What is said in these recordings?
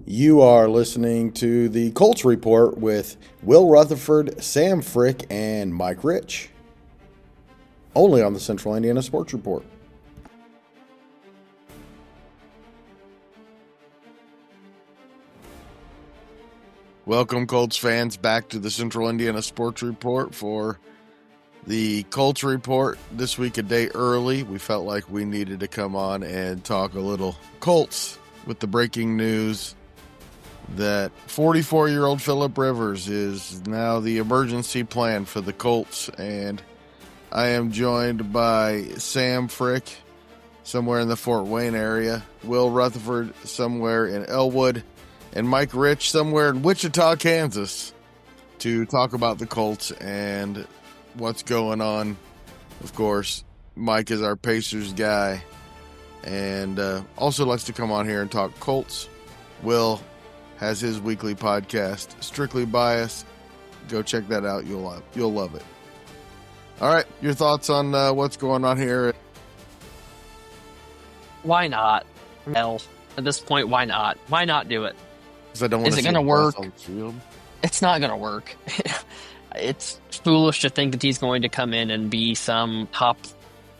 You are listening to the Colts Report with Will Rutherford, Sam Frick, and Mike Rich. Only on the Central Indiana Sports Report. Welcome, Colts fans, back to the Central Indiana Sports Report for the Colts Report. This week a day early. We felt like we needed to come on and talk a little Colts with the breaking news that 44-year-old Philip Rivers is now the emergency plan for the Colts. And I am joined by Sam Frick, somewhere in the Fort Wayne area, Will Rutherford, somewhere in Elwood, and Mike Rich, somewhere in Wichita, Kansas, to talk about the Colts and what's going on. Of course, Mike is our Pacers guy and also likes to come on here and talk Colts. Will has his weekly podcast, Strictly Biased. Go check that out. You'll love it. All right, your thoughts on what's going on here? Why not? Hell, at this point, why not? Why not do it? I don't want Is to it see going to work? on the field. It's not going to work. It's foolish to think that he's going to come in and be some top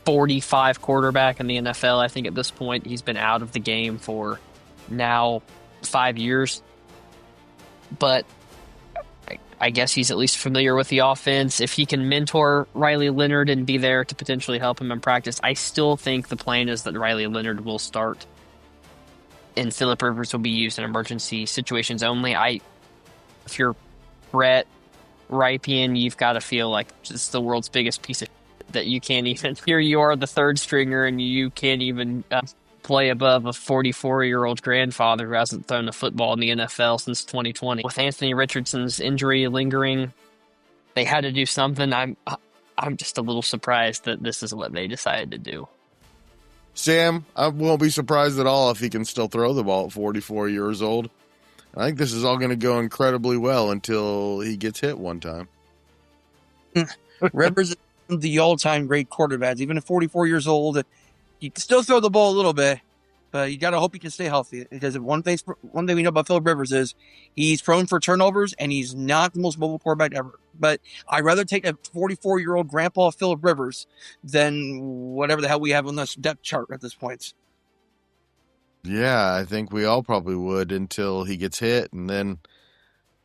45 quarterback in the NFL. I think at this point, he's been out of the game for now 5 years. But I guess he's at least familiar with the offense. If he can mentor Riley Leonard and be there to potentially help him in practice, I still think the plan is that Riley Leonard will start and Philip Rivers will be used in emergency situations only. If you're Brett Rypien, you've got to feel like it's the world's biggest piece of shit that you can't even. Here you are, the third stringer, and you can't even play above a 44-year-old grandfather who hasn't thrown a football in the NFL since 2020. With Anthony Richardson's injury lingering, they had to do something. I'm just a little surprised that this is what they decided to do. Sam, I won't be surprised at all if he can still throw the ball at 44 years old. I think this is all going to go incredibly well until he gets hit one time. Rivers is the all-time great quarterback. Even at 44 years old, he can still throw the ball a little bit, but you got to hope he can stay healthy. Because one thing we know about Philip Rivers is he's prone for turnovers, and he's not the most mobile quarterback ever. But I'd rather take a 44-year-old grandpa Philip Rivers than whatever the hell we have on this depth chart at this point. Yeah, I think we all probably would until he gets hit. And then,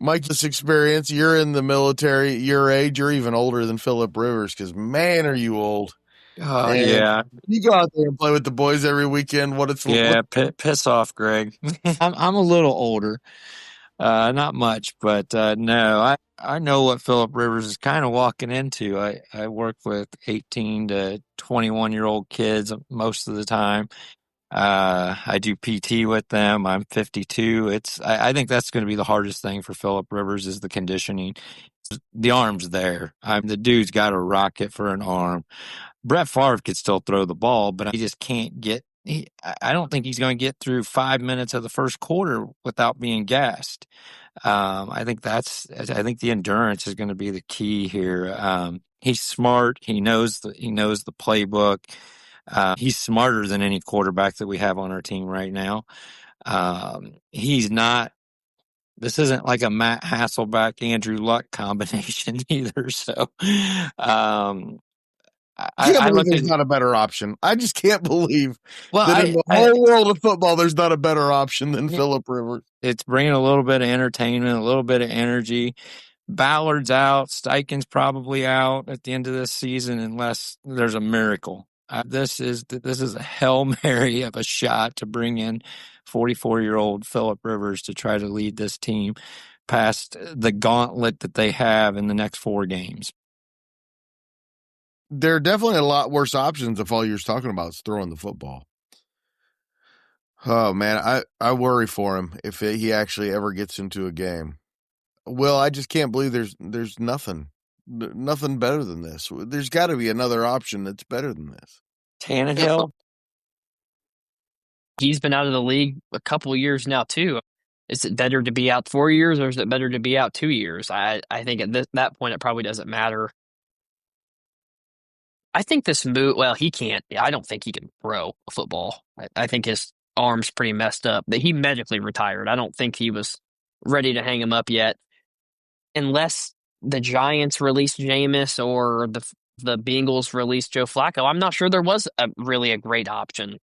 Mike, this experience, you're in the military, your age, you're even older than Philip Rivers because, man, are you old. Yeah. You go out there and play with the boys every weekend. What it's Yeah, piss off, Greg. I'm a little older. Not much, but no, I know what Philip Rivers is kind of walking into. I work with 18 to 21-year-old kids most of the time. I do PT with them. I'm 52. I think that's going to be the hardest thing for Philip Rivers is the conditioning. The arm's there. The dude's got a rocket for an arm. Brett Favre could still throw the ball, but he just can't get. I don't think he's going to get through 5 minutes of the first quarter without being gassed. I think the endurance is going to be the key here. He's smart. He knows the playbook. He's smarter than any quarterback that we have on our team right now. He's not. This isn't like a Matt Hasselbeck, Andrew Luck combination either. So, there's not a better option. I just can't believe that in the whole world of football, there's not a better option than Philip Rivers. It's bringing a little bit of entertainment, a little bit of energy. Ballard's out. Steichen's probably out at the end of this season unless there's a miracle. This is a Hail Mary of a shot to bring in 44-year-old Philip Rivers to try to lead this team past the gauntlet that they have in the next 4 games. There are definitely a lot worse options if all you're talking about is throwing the football. Oh, man, I worry for him if he actually ever gets into a game. Well, I just can't believe there's nothing better than this. There's got to be another option that's better than this. Tannehill? He's been out of the league a couple of years now, too. Is it better to be out 4 years or is it better to be out 2 years? I think at that point, it probably doesn't matter. I think this move, well, he can't. I don't think he can throw a football. I think his arm's pretty messed up. That he medically retired. I don't think he was ready to hang him up yet, unless the Giants released Jameis or the Bengals released Joe Flacco. I'm not sure there was really a great option.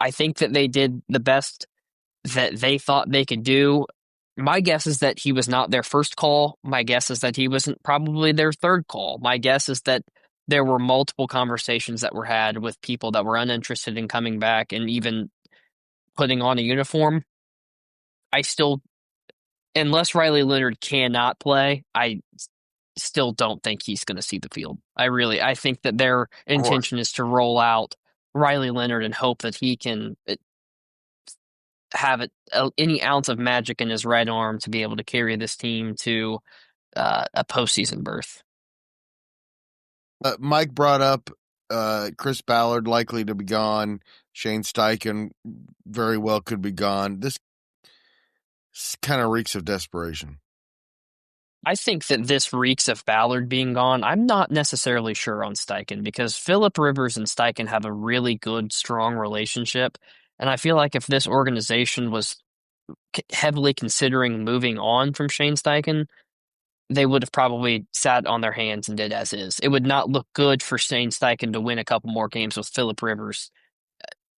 I think that they did the best that they thought they could do. My guess is that he was not their first call. My guess is that he wasn't probably their third call. My guess is that there were multiple conversations that were had with people that were uninterested in coming back and even putting on a uniform. I still, unless Riley Leonard cannot play, I still don't think he's going to see the field. I think that their intention is to roll out Riley Leonard and hope that he can have any ounce of magic in his right arm to be able to carry this team to a postseason berth. Mike brought up Chris Ballard likely to be gone. Shane Steichen very well could be gone. This kind of reeks of desperation. I think that this reeks of Ballard being gone. I'm not necessarily sure on Steichen because Phillip Rivers and Steichen have a really good, strong relationship. And I feel like if this organization was heavily considering moving on from Shane Steichen, they would have probably sat on their hands and did as is. It would not look good for Shane Steichen to win a couple more games with Phillip Rivers.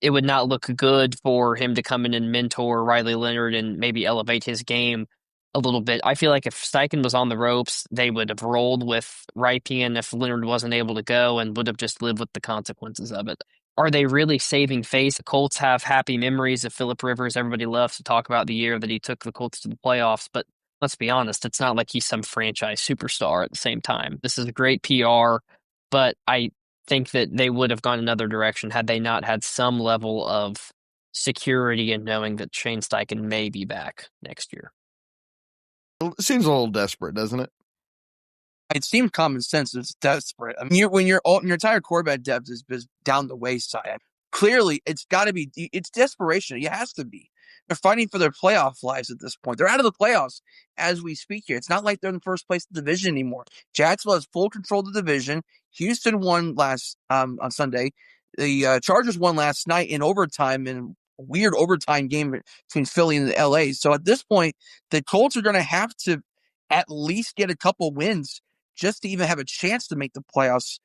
It would not look good for him to come in and mentor Riley Leonard and maybe elevate his game a little bit. I feel like if Steichen was on the ropes, they would have rolled with Rypien if Leonard wasn't able to go and would have just lived with the consequences of it. Are they really saving face? The Colts have happy memories of Phillip Rivers. Everybody loves to talk about the year that he took the Colts to the playoffs, but let's be honest, it's not like he's some franchise superstar at the same time. This is great PR, but I think that they would have gone another direction had they not had some level of security in knowing that Shane Steichen may be back next year. It seems a little desperate, doesn't it? It seems common sense. It's desperate. I mean, when your entire quarterback depth is down the wayside, clearly it's got to be. It's desperation. It has to be. They're fighting for their playoff lives at this point. They're out of the playoffs as we speak here. It's not like they're in first place in the division anymore. Jacksonville has full control of the division. Houston won last on Sunday. The Chargers won last night in overtime in a weird overtime game between Philly and LA. So at this point, the Colts are going to have to at least get a couple wins just to even have a chance to make the playoffs.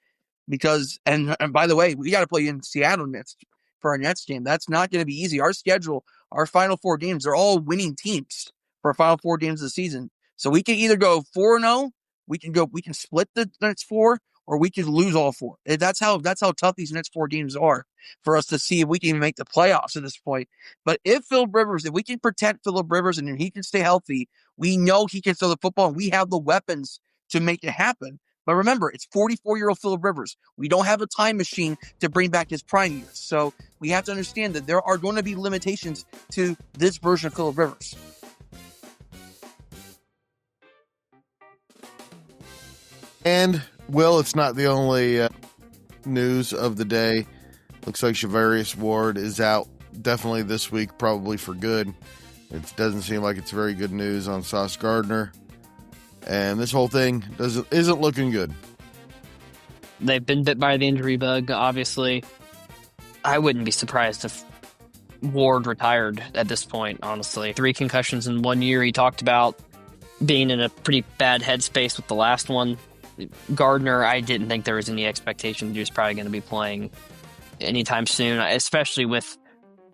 Because, and by the way, we got to play in Seattle next for our Nets game. That's not going to be easy. Our schedule, our final four games, they're all winning teams for our final four games of the season. So we can either go 4-0, we can split the next four, or we can lose all four. That's how tough these next four games are for us to see if we can even make the playoffs at this point. But if we can protect Phillip Rivers and he can stay healthy, we know he can throw the football and we have the weapons to make it happen. But remember, it's 44-year-old Phillip Rivers. We don't have a time machine to bring back his prime years. So we have to understand that there are going to be limitations to this version of Phillip Rivers. And, Will, it's not the only news of the day. Looks like Charvarius Ward is out definitely this week, probably for good. It doesn't seem like it's very good news on Sauce Gardner. And this whole thing isn't looking good. They've been bit by the injury bug, obviously. I wouldn't be surprised if Ward retired at this point, honestly. 3 concussions in 1 year. He talked about being in a pretty bad headspace with the last one. Gardner, I didn't think there was any expectation that he was probably going to be playing anytime soon, especially with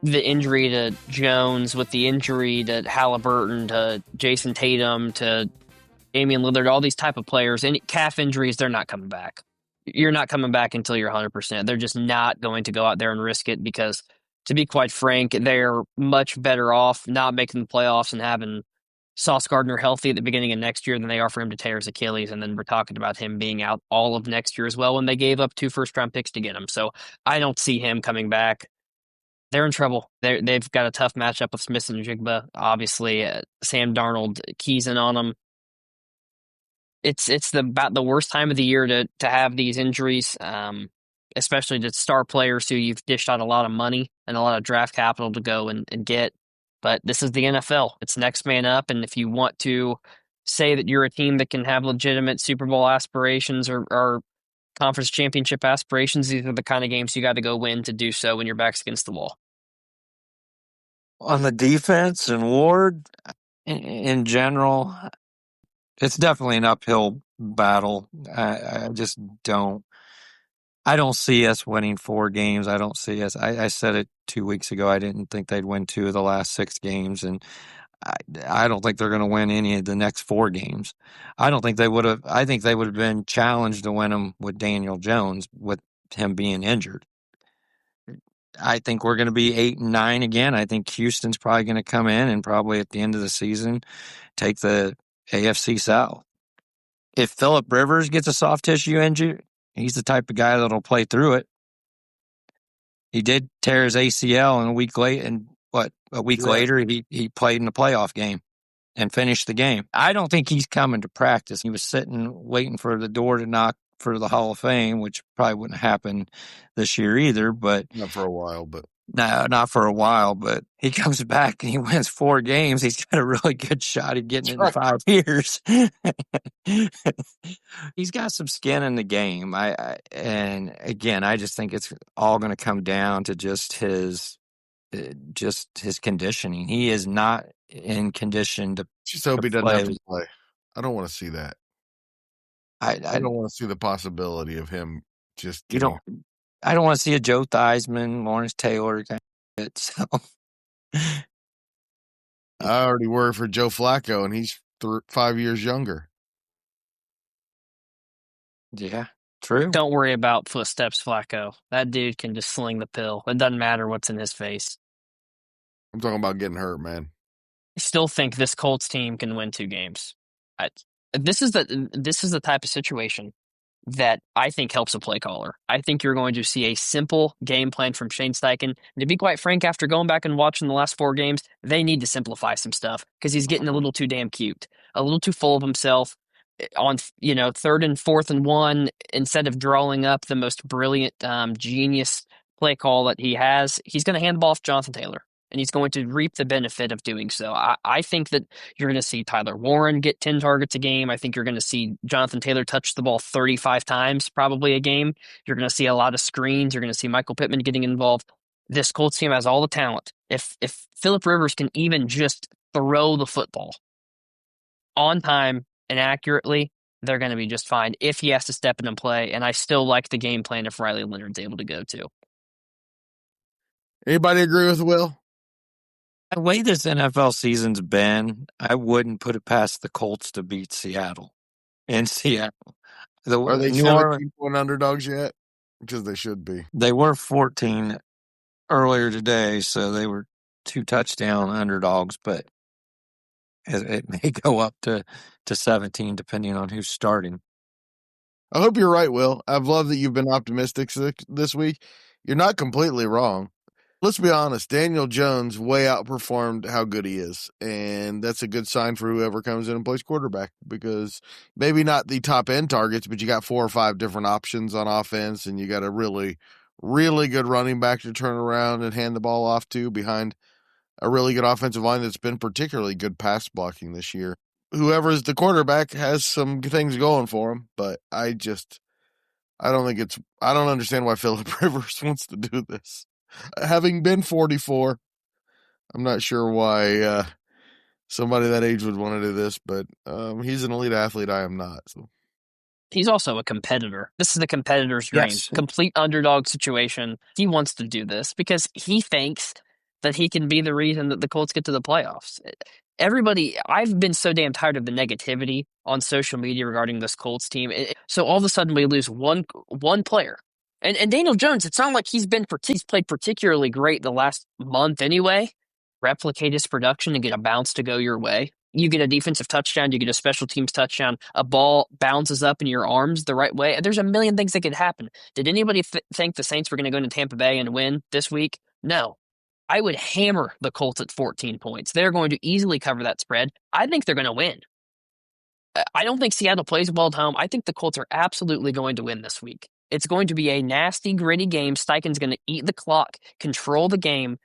the injury to Jones, with the injury to Halliburton, to Jason Tatum, to Damian Lillard, all these type of players. Any calf injuries, they're not coming back. You're not coming back until you're 100%. They're just not going to go out there and risk it because, to be quite frank, they're much better off not making the playoffs and having Sauce Gardner healthy at the beginning of next year than they are for him to tear his Achilles. And then we're talking about him being out all of next year as well when they gave up 2 first-round picks to get him. So I don't see him coming back. They're in trouble. They've got a tough matchup with Smith and Jigba. Obviously, Sam Darnold keys in on them. It's about the worst time of the year to have these injuries, especially to star players who you've dished out a lot of money and a lot of draft capital to go and get. But this is the NFL. It's next man up. And if you want to say that you're a team that can have legitimate Super Bowl aspirations or conference championship aspirations, these are the kind of games you got to go win to do so when your back's against the wall. On the defense and Ward in general, it's definitely an uphill battle. I just don't. I don't see us winning 4 games. I don't see us. I said it 2 weeks ago. I didn't think they'd win 2 of the last 6 games, and I don't think they're going to win any of the next 4 games. I don't think they would have. I think they would have been challenged to win them with Daniel Jones, with him being injured. I think we're going to be 8 and 9 again. I think Houston's probably going to come in and probably at the end of the season take the AFC South. If Phillip Rivers gets a soft tissue injury, he's the type of guy that'll play through it. He did tear his ACL, and a week later he played in the playoff game and finished the game. I don't think he's coming to practice. He was sitting waiting for the door to knock for the Hall of Fame, which probably wouldn't happen this year either, but not for a while, but no, not for a while, but he comes back and he wins 4 games. He's got a really good shot at getting it in 5 years. He's got some skin in the game. And again, I just think it's all going to come down to just his conditioning. He is not in condition to just hope he doesn't have to play. I don't want to see that. I don't want to see the possibility of him just getting. I don't want to see a Joe Theismann, Lawrence Taylor kind of shit. So I already worry for Joe Flacco, and he's 5 years younger. Yeah, true. Don't worry about footsteps, Flacco. That dude can just sling the pill. It doesn't matter what's in his face. I'm talking about getting hurt, man. I still think this Colts team can win 2 games. This is the type of situation that I think helps a play caller. I think you're going to see a simple game plan from Shane Steichen. And to be quite frank, after going back and watching the last 4 games, they need to simplify some stuff because he's getting a little too damn cute, a little too full of himself. On 3rd and 4th and 1, instead of drawing up the most brilliant genius play call that he has, he's going to hand the ball off Jonathan Taylor. And he's going to reap the benefit of doing so. I think that you're going to see Tyler Warren get 10 targets a game. I think you're going to see Jonathan Taylor touch the ball 35 times probably a game. You're going to see a lot of screens. You're going to see Michael Pittman getting involved. This Colts team has all the talent. If Phillip Rivers can even just throw the football on time and accurately, they're going to be just fine if he has to step in and play. And I still like the game plan if Riley Leonard's able to go too. Anybody agree with Will? The way this NFL season's been, I wouldn't put it past the Colts to beat Seattle. In Seattle. Are they 17-point underdogs yet? Because they should be. They were 14 earlier today, so they were 2 touchdown underdogs, but it may go up to 17 depending on who's starting. I hope you're right, Will. I've loved that you've been optimistic this week. You're not completely wrong. Let's be honest, Daniel Jones way outperformed how good he is, and that's a good sign for whoever comes in and plays quarterback, because maybe not the top-end targets, but you got 4 or 5 different options on offense, and you got a really, really good running back to turn around and hand the ball off to behind a really good offensive line that's been particularly good pass blocking this year. Whoever is the quarterback has some things going for him, but I don't understand why Phillip Rivers wants to do this. Having been 44, I'm not sure why somebody that age would want to do this, but he's an elite athlete. I am not. So. He's also a competitor. This is the competitor's dream. Yes. Complete underdog situation. He wants to do this because he thinks that he can be the reason that the Colts get to the playoffs. I've been so damn tired of the negativity on social media regarding this Colts team. So all of a sudden we lose one player. And Daniel Jones, it's not like he's played particularly great the last month anyway. Replicate his production and get a bounce to go your way. You get a defensive touchdown, you get a special teams touchdown, a ball bounces up in your arms the right way. There's a million things that could happen. Did anybody think the Saints were going to go into Tampa Bay and win this week? No. I would hammer the Colts at 14 points. They're going to easily cover that spread. I think they're going to win. I don't think Seattle plays well at home. I think the Colts are absolutely going to win this week. It's going to be a nasty, gritty game. Steichen's going to eat the clock, control the game.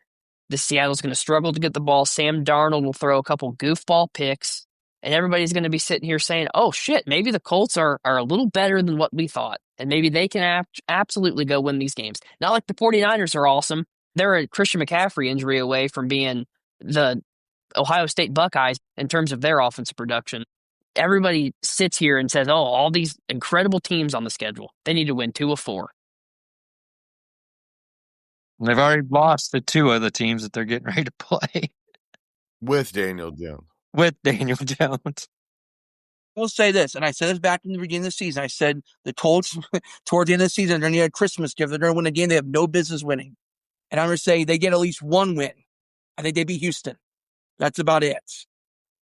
The Seattle's going to struggle to get the ball. Sam Darnold will throw a couple goofball picks, and everybody's going to be sitting here saying, oh, shit, maybe the Colts are a little better than what we thought, and maybe they can absolutely go win these games. Not like the 49ers are awesome. They're a Christian McCaffrey injury away from being the Ohio State Buckeyes in terms of their offensive production. Everybody sits here and says, oh, all these incredible teams on the schedule. They need to win 2 of 4. They've already lost to 2 of the teams that they're getting ready to play with Daniel Jones. with Daniel Jones. I will say this, and I said this back in the beginning of the season. I said the Colts, towards the end of the season, they're going to get a Christmas gift. They're going to win a game they have no business winning. And I'm going to say they get at least one win. I think they beat Houston. That's about it.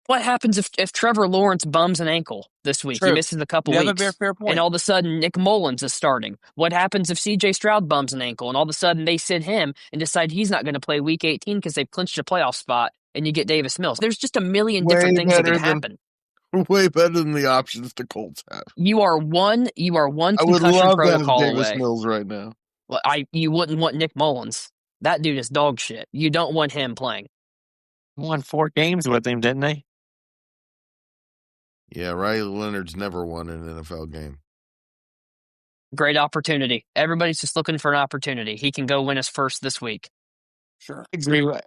What happens if Trevor Lawrence bums an ankle this week? True. He misses a couple You have weeks. a very fair point. And all of a sudden, Nick Mullins is starting. What happens if C.J. Stroud bums an ankle and all of a sudden they sit him and decide he's not going to play Week 18 because they've clinched a playoff spot and you get Davis Mills? There's just a million different things that could happen. Way better than the options the Colts have. You are one I would concussion love protocol Davis away. Mills right now. Well, you wouldn't want Nick Mullins. That dude is dog shit. You don't want him playing. Won 4 games with him, didn't they? Yeah, Riley Leonard's never won an NFL game. Great opportunity. Everybody's just looking for an opportunity. He can go win his first this week. Sure.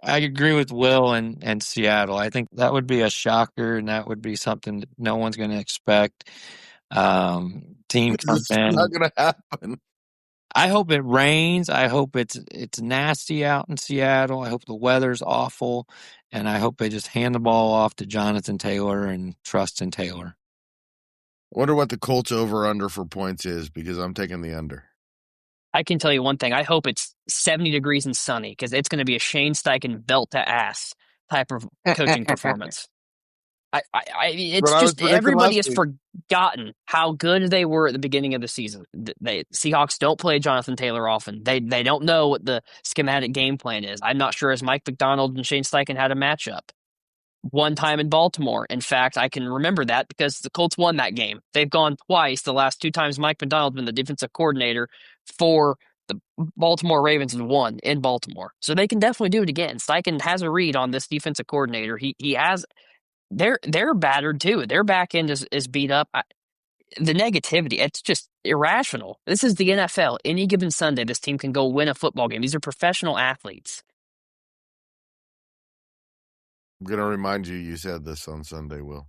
I agree with Will and Seattle. I think that would be a shocker, and that would be something that no one's going to expect. Team comes It's in. not going to happen. I hope it rains. I hope it's nasty out in Seattle. I hope the weather's awful, and I hope they just hand the ball off to Jonathan Taylor and trust in Taylor. I wonder what the Colts over-under for points is, because I'm taking the under. I can tell you one thing. I hope it's 70 degrees and sunny because it's going to be a Shane Steichen belt-to-ass type of coaching performance. It's just everybody has forgotten how good they were at the beginning of the season. Seahawks don't play Jonathan Taylor often. They don't know what the schematic game plan is. I'm not sure as Mike McDonald and Shane Steichen had a matchup one time in Baltimore. In fact, I can remember that because the Colts won that game. They've gone twice. The last 2 times Mike McDonald's been the defensive coordinator for the Baltimore Ravens and won in Baltimore. So they can definitely do it again. Steichen has a read on this defensive coordinator. He has. They're battered too. Their back end is beat up. The negativity, it's just irrational. This is the NFL. Any given Sunday, this team can go win a football game. These are professional athletes. I'm going to remind you said this on Sunday, Will.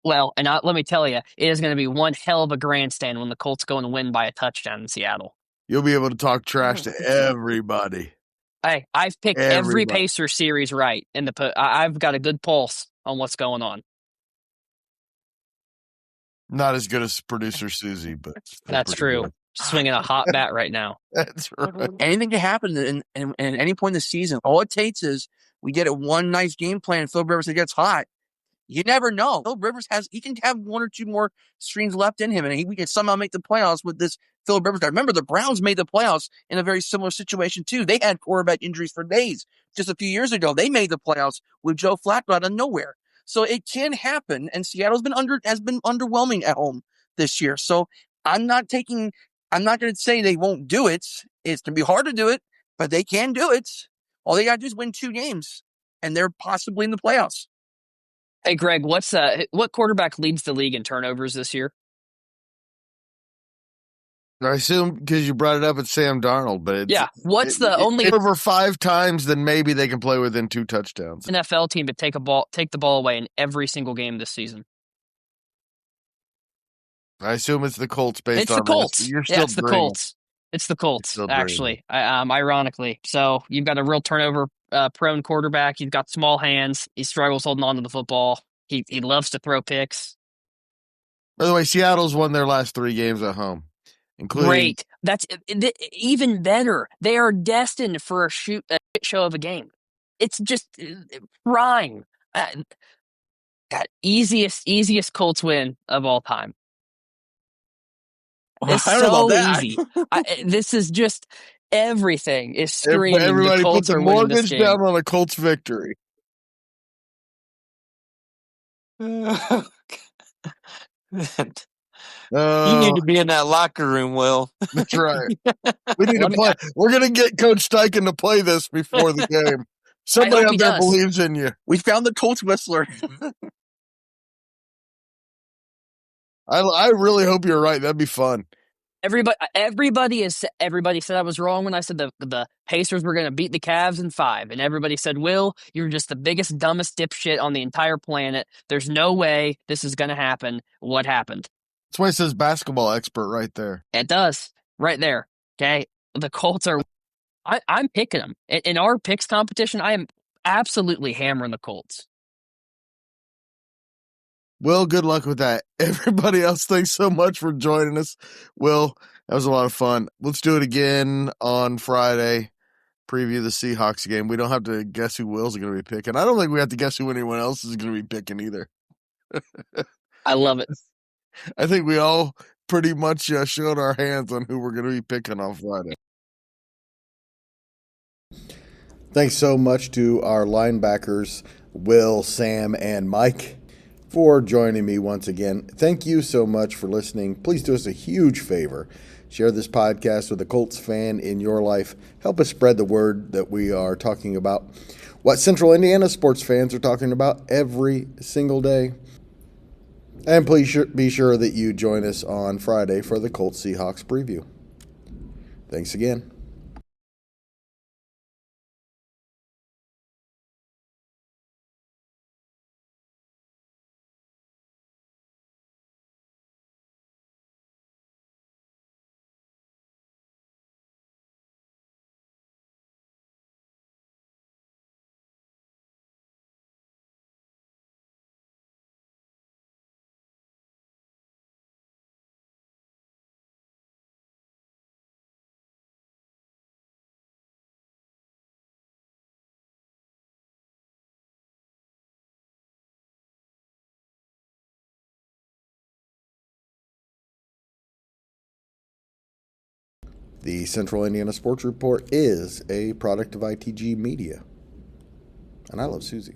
Well, and let me tell you, it is going to be one hell of a grandstand when the Colts go and win by a touchdown in Seattle. You'll be able to talk trash to everybody. Hey, I've picked every Pacer series right. I've got a good pulse on what's going on. Not as good as producer Susie, but that's true. Good. Swinging a hot bat right now. That's right. Anything can happen in any point in the season. All it takes is we get one nice game plan and Phil Rivers gets hot. You never know. Phil Rivers he can have 1 or 2 more streams left in him, and we can somehow make the playoffs with this Phil Rivers guy. Remember, the Browns made the playoffs in a very similar situation too. They had quarterback injuries for days just a few years ago. They made the playoffs with Joe Flacco out of nowhere. So it can happen, and Seattle's has been underwhelming at home this year. So I'm not going to say they won't do it. It's going to be hard to do it, but they can do it. All they got to do is win 2 games, and they're possibly in the playoffs. Hey, Greg, what quarterback leads the league in turnovers this year? I assume because you brought it up, it's Sam Darnold, but it's only over 5 times, then maybe they can play within 2 touchdowns. NFL team to take the ball away in every single game this season. I assume it's the Colts based on the Colts. This. You're still it's the Colts. It's the Colts, actually, ironically. So you've got a real turnover prone quarterback. He's got small hands. He struggles holding on to the football. He loves to throw picks. By the way, Seattle's won their last 3 games at home. Great. That's even better. They are destined for a shit show of a game. It's just prime. Easiest Colts win of all time. It's so easy. This is just everything is screaming. Everybody the Colts put the are winning this mortgage game. down on a Colts victory. You need to be in that locker room, Will. That's right. We need to play. We're going to get Coach Steichen to play this before the game. Somebody out there believes in you. We found the Colts whistler. I really hope you're right. That'd be fun. Everybody said I was wrong when I said the Pacers were going to beat the Cavs in 5, and everybody said, "Will, you're just the biggest dumbest dipshit on the entire planet. There's no way this is going to happen." What happened? That's why it says basketball expert right there. It does right there. Okay, the Colts are. I'm picking them in our picks competition. I am absolutely hammering the Colts. Will, good luck with that. Everybody else, thanks so much for joining us. Will, that was a lot of fun. Let's do it again on Friday. Preview the Seahawks game. We don't have to guess who Will's going to be picking. I don't think we have to guess who anyone else is going to be picking either. I love it. I think we all pretty much showed our hands on who we're going to be picking on Friday. Thanks so much to our linebackers, Will, Sam, and Mike, for joining me once again. Thank you so much for listening. Please do us a huge favor. Share this podcast with a Colts fan in your life. Help us spread the word that we are talking about what Central Indiana sports fans are talking about every single day. And please be sure that you join us on Friday for the Colts Seahawks preview. Thanks again. The Central Indiana Sports Report is a product of ITG Media. And I love Susie.